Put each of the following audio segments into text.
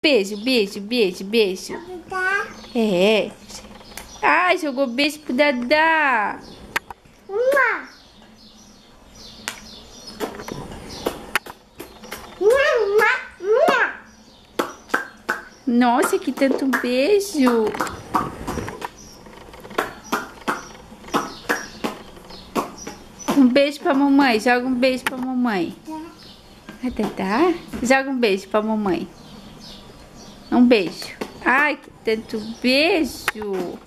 Beijo, beijo, beijo, beijo. É. Ai, jogou beijo pro Dadá. Nossa, que tanto beijo. Um beijo pra mamãe. Joga um beijo pra mamãe. Dadá? Joga um beijo pra mamãe. Um beijo. Ai, que tanto beijo.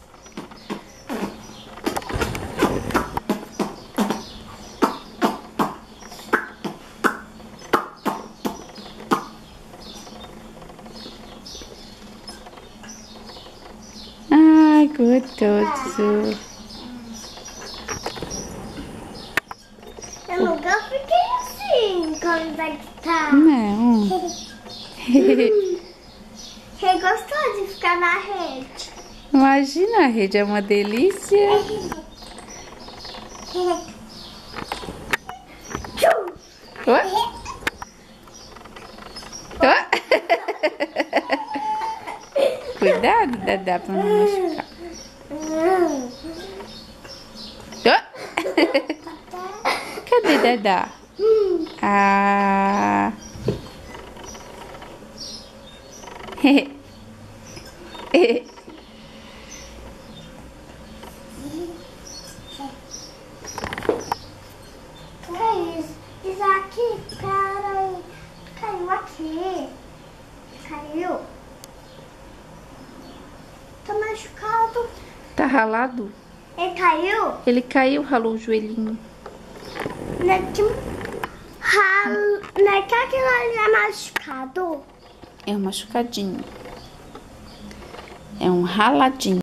Ai, gostoso. Eu nunca fiquei assim quando vai estar. Não. Você gostou de ficar na rede? Imagina, a rede é uma delícia. Ó. Ó. Cuidado, Dadá, pra não machucar. Ó. Cadê Dadá? Ah. Isso aqui, cara, caiu aqui. Caiu. Tá machucado. Tá ralado? Ele caiu? Ele caiu, ralou o joelhinho. Não é que aquilo ali é machucado? É um machucadinho. É um raladinho.